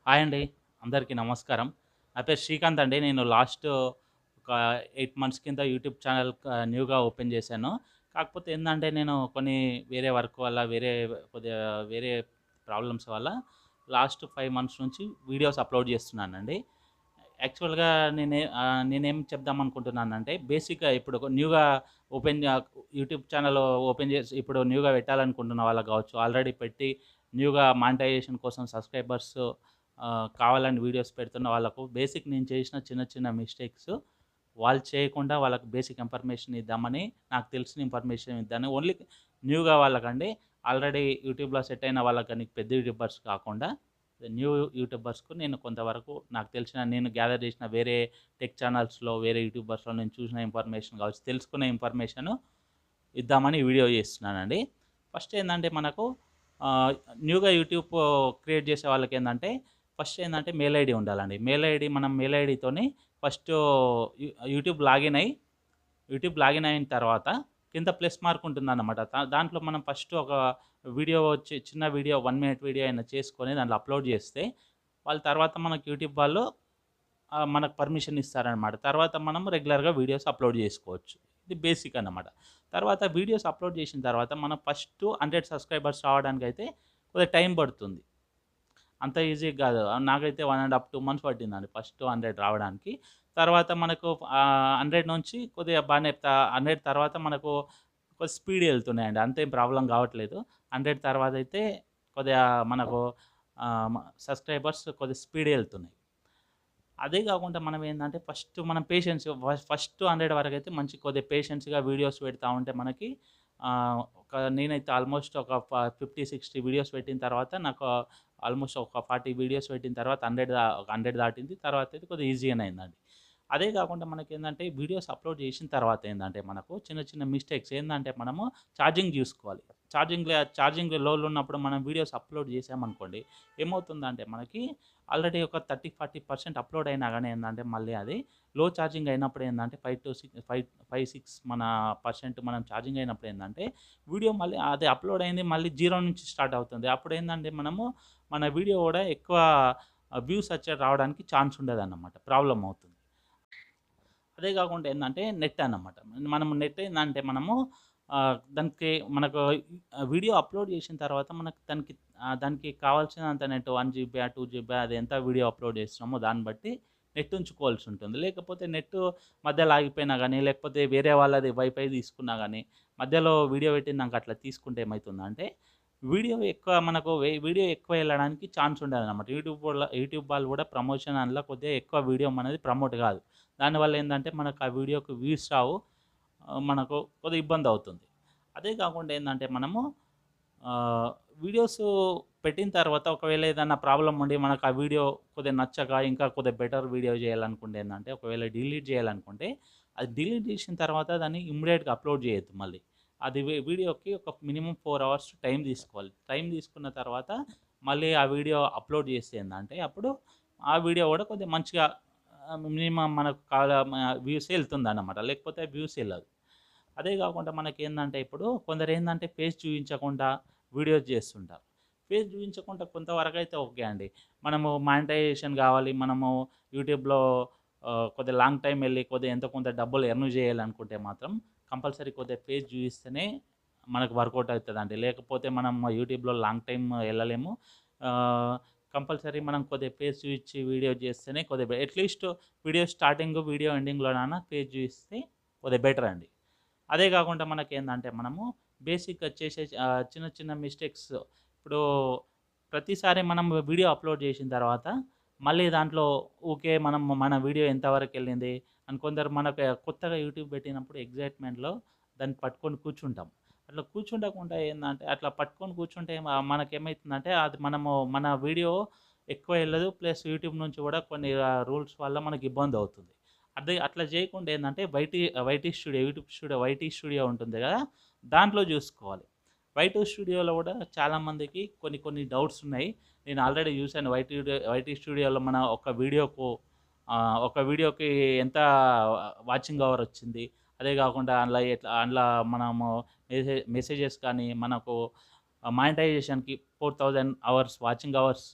Hi అండి. అందరికీ నమస్కారం. నా పేరు శ్రీకాంత్ అండి. నేను లాస్ట్ ఒక 8 మంత్స్ కింద యూట్యూబ్ ఛానల్ న్యూగా ఓపెన్ చేశాను. కాకపోతే ఏందంటే నేను కొన్ని వేరే వర్క్ వల్ల, కొద్దిగా వేరే ప్రాబ్లమ్స్ వల్ల లాస్ట్ 5 మంత్స్ నుంచి వీడియోస్ అప్‌లోడ్ చేస్తున్నానండి. యాక్చువల్‌గా నేనేం చెప్దామనుకుంటున్నానంటే బేసిక్‌గా ఇప్పుడు ఒక న్యూగా ఓపెన్ యూట్యూబ్ ఛానల్ ఓపెన్ చేసి ఇప్పుడు న్యూగా పెట్టాలనుకుంటున్న వాళ్ళకి కావచ్చు, ఆల్రెడీ పెట్టి న్యూగా మానిటైజేషన్ కోసం సబ్‌స్క్రైబర్స్ కావాలని వీడియోస్ పెడుతున్న వాళ్ళకు నేను చేసిన చిన్న చిన్న మిస్టేక్స్ వాళ్ళు చేయకుండా వాళ్ళకి బేసిక్ ఇన్ఫర్మేషన్ ఇద్దామని, నాకు తెలిసిన ఇన్ఫర్మేషన్ ఇద్దామని ఓన్లీ న్యూగా వాళ్ళకండి. ఆల్రెడీ యూట్యూబ్‌లో సెట్ అయిన వాళ్ళకి గాని పెద్ద యూట్యూబర్స్ కాకుండా న్యూ యూట్యూబర్స్‌కు నేను కొంతవరకు నాకు తెలిసిన నేను గ్యాదర్ చేసిన వేరే టెక్ ఛానల్స్‌లో, వేరే యూట్యూబర్స్‌లో నేను చూసిన ఇన్ఫర్మేషన్ కావచ్చు, తెలుసుకున్న ఇన్ఫర్మేషను ఇద్దామని వీడియో చేస్తున్నానండి. ఫస్ట్ ఏందంటే మనకు ఆహ్, న్యూగా యూట్యూబ్ క్రియేట్ చేసే వాళ్ళకేందంటే, ఫస్ట్ ఏందంటే మెయిల్ ఐడీ ఉండాలండి. మెయిల్ ఐడీతోని ఫస్టు యూట్యూబ్ లాగిన్ అయిన తర్వాత కింద ప్లస్ మార్క్ ఉంటుందన్నమాట. దాంట్లో మనం ఫస్ట్ ఒక చిన్న వీడియో 1 మినిట్ వీడియో అయినా చేసుకొని దాంట్లో అప్‌లోడ్ చేస్తే, వాళ్ళు తర్వాత మనకు యూట్యూబ్ వాళ్ళు మనకు పర్మిషన్ ఇస్తారనమాట. తర్వాత మనం రెగ్యులర్‌గా వీడియోస్ అప్‌లోడ్ చేసుకోవచ్చు. ఇది బేసిక్ అన్నమాట. తర్వాత వీడియోస్ అప్‌లోడ్ చేసిన తర్వాత మనం ఫస్ట్ 100 సబ్‌స్క్రైబర్స్ రావడానికైతే కొద్దిగా టైం పడుతుంది. అంత ఈజీగా గాదు. నాకైతే 1 ½ 2 మంత్స్ పట్టిందండి ఫస్ట్ 100 రావడానికి. తర్వాత మనకు 100 నుంచి కొద్దిగా 100 తర్వాత మనకు కొద్దిగా స్పీడ్ ఎళ్తున్నాయండి. అంతేం ప్రాబ్లమ్ గావట్లేదు. 100 తర్వాతయితే కొద్దిగా మనకు సబ్‌స్క్రైబర్స్ కొద్దిగా స్పీడ్‌గా ఎళ్తున్నాయి. అదే గాకుండా మనం ఏందంటే మనం ఫస్ట్ 100 వరకైతే కొద్దిగా పేషెన్స్‌గా వీడియోస్ పెడతా ఉంటే మనకి నేనైతే ఆల్మోస్ట్ ఒక 50, 60 వీడియోస్ పెట్టిన తర్వాత నాకు ఆల్మోస్ట్ ఒక 40 వీడియోస్ పెట్టిన తర్వాత 100 దాటింది. తర్వాతయితే కొద్దిగా ఈజీగానే అయిందండి. అదే గాకుండా మనకేందంటే వీడియోస్ అప్‌లోడ్ చేసిన తర్వాత ఏందంటే మనకు చిన్న చిన్న మిస్టేక్స్ ఏందంటే మనము ఛార్జింగ్ జూసుకోవాలి. ఛార్జింగ్ లోలో ఉన్నప్పుడు మనం వీడియోస్ అప్‌లోడ్ చేశామనుకోండి, ఏమవుతుందంటే మనకి ఆల్రెడీ ఒక 30, 40% అప్‌లోడ్ అయినా గాని ఏందంటే మళ్ళీ అది లో ఛార్జింగ్ అయినప్పుడు ఏందంటే 5, 6 మనం ఛార్జింగ్ అయినప్పుడు ఏందంటే వీడియో మళ్ళీ అది అప్‌లోడ్ అయింది మళ్ళీ జీరో నుంచి స్టార్ట్ అవుతుంది. అప్పుడేందంటే మన వీడియో గూడా ఎక్కువ వ్యూస్ రావడానికి ఛాన్స్ ఉండదన్నమాట. ప్రాబ్లమ్ అవుతుంది. అదే గాకుండా ఏందంటే నెట్ అన్నమాట. నెట్ ఏందంటే దానికి మనకు వీడియో అప్‌లోడ్ చేసిన తర్వాత దానికి కావాల్సినంత నెట్ 1 జీబీ, 2 జీబీ అది ఎంత వీడియో అప్‌లోడ్ చేస్తున్నామో దాన్ని బట్టి నెట్ ఉంచుకోవాల్సి ఉంటుంది. లేకపోతే నెట్ మధ్యలో ఆగిపోయినా గానీ, లేకపోతే వేరే వాళ్ళది వైఫై తీసుకున్నా గానీ, మధ్యలో వీడియో పెట్టినంక అట్లా తీసుకుంటే ఏమైతుందంటే, వీడియో ఎక్కువ ఎళ్ళడానికి ఛాన్స్ ఉండదనమాట. యూట్యూబ్ వాళ్ళు గూడా ప్రమోషన్ అందులో కొద్దిగా ఎక్కువ వీడియో మనది ప్రమోట్ గాదు. దానివల్ల ఏందంటే మనకు ఆ వీడియోకి వ్యూస్ రావు. మనకు కొద్దిగా ఇబ్బందవుతుంది. అదే కాకుండా ఏందంటే ఆహ్, వీడియోస్ పెట్టిన తర్వాత ఒకవేళ ఏదన్నా ప్రాబ్లమ్ ఉండి మనకు ఆ వీడియో కొద్దిగా నచ్చక ఇంకా కొద్దిగా బెటర్ వీడియో చేయాలనుకుంటే ఏందంటే ఒకవేళ డిలీట్ చేయాలనుకుంటే అది డిలీట్ చేసిన తర్వాత దాన్ని ఇమ్మీడియేట్‌గా అప్‌లోడ్ చేయొద్దు మళ్ళీ. అది వీడియోకి ఒక మినిమమ్ 4 అవర్స్ టైం తీసుకోవాలి. టైం తీసుకున్న తర్వాత మళ్ళీ ఆ వీడియో అప్‌లోడ్ చేస్తే ఏందంటే అప్పుడు ఆ వీడియో కూడా కొద్దిగా మంచిగా మినిమమ్ మనకు వ్యూసే ఎళ్తుందన్నమాట. లేకపోతే వ్యూస్ ఎళ్ళదు. అదే గాకుండా మనకేందంటే ఇప్పుడు కొందరేందంటే ఫేస్ చూయించకుండా వీడియోస్ జేస్తుంటారు. ఫేస్ చూయించకుండా కొంతవరకైతే ఓకే అండి. మనము మానిటైజేషన్ గావాలి. యూట్యూబ్‌లో కొద్దిగా లాంగ్ టైమ్ ఎళ్లి కొద్దిగా ఎంతో కొంత డబ్బులు ఎర్న్ జేయాలనుకుంటే మాత్రం కంపల్సరీ కొద్దిగా ఫేస్ చూయిస్తేనే మనకు వర్కౌట్ అయితదండి. లేకపోతే మనం యూట్యూబ్‌లో లాంగ్ టైమ్ ఎళ్ళలేము. ఆహ్, కంపల్సరీ మనం కొద్దిగా ఫేస్ చూయించి వీడియో జేస్తేనే కొద్దిగా అట్‌లీస్ట్ వీడియో స్టార్టింగ్, వీడియో ఎండింగ్‌లోనైనా ఫేస్ చూయిస్తే కొద్దిగా బెటర్ అండి. అదే గాకుండా మనకేందంటే బేసిక్‌గా చిన్న చిన్న మిస్టేక్స్ ఇప్పుడు ప్రతిసారి మనం వీడియో అప్‌లోడ్ చేసిన తర్వాత మళ్ళీ దాంట్లో ఊకే మన వీడియో ఎంతవరకెళ్ళింది అని కొందరు మనకు కొత్తగా యూట్యూబ్ పెట్టినప్పుడు ఎక్సైట్‌మెంట్‌లో దాన్ని పట్టుకొని కూర్చుంటాం. అట్లా కూర్చుండకుండా ఏందంటే అట్లా పట్టుకొని కూర్చుంటే మనకేమైతుందంటే అది మన వీడియో ఎక్కువ ఎళ్ళదు. ప్లస్ యూట్యూబ్ నుంచి కూడా కొన్ని రూల్స్ వల్ల మనకి ఇబ్బందవుతుంది. అట్లా చేయకుండా ఏందంటే వైటీ స్టూడియో ఉంటుంది గదా! దాంట్లో జూసుకోవాలి. వైటీ స్టూడియోలో గూడా చాలామందికి కొన్ని కొన్ని డౌట్స్ ఉన్నాయి. నేను ఆల్రెడీ జూసాను వైటీ స్టూడియోలో మన ఒక వీడియోకి ఎంత వాచింగ్ అవర్ వచ్చింది. అదే గాకుండా అందులో మనము మెసేజెస్ కానీ, మనకు మానిటైజేషన్కి 4000 అవర్స్ వాచింగ్ అవర్స్,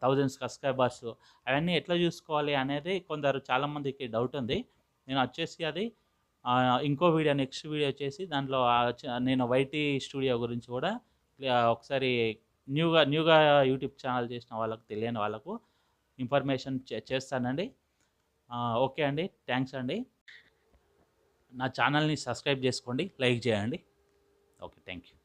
1000 సబ్స్క్రైబర్స్ అవన్నీ ఎట్లా చూసుకోవాలి అనేది చాలామందికి డౌట్ ఉంది. నేను వచ్చేసి అది ఇంకో వీడియో నెక్స్ట్ వీడియో చేసి దాంట్లో నేను వైటీ స్టూడియో గురించి కూడా ఒకసారి న్యూగా యూట్యూబ్ ఛానల్ చేసిన వాళ్ళకు తెలియని వాళ్ళకు ఇన్ఫర్మేషన్ చేస్తానండి. ఓకే అండి, థ్యాంక్స్ అండి. నా ఛానల్ని సబ్స్క్రైబ్ చేసుకోండి, లైక్ చేయండి. Okay, thank you.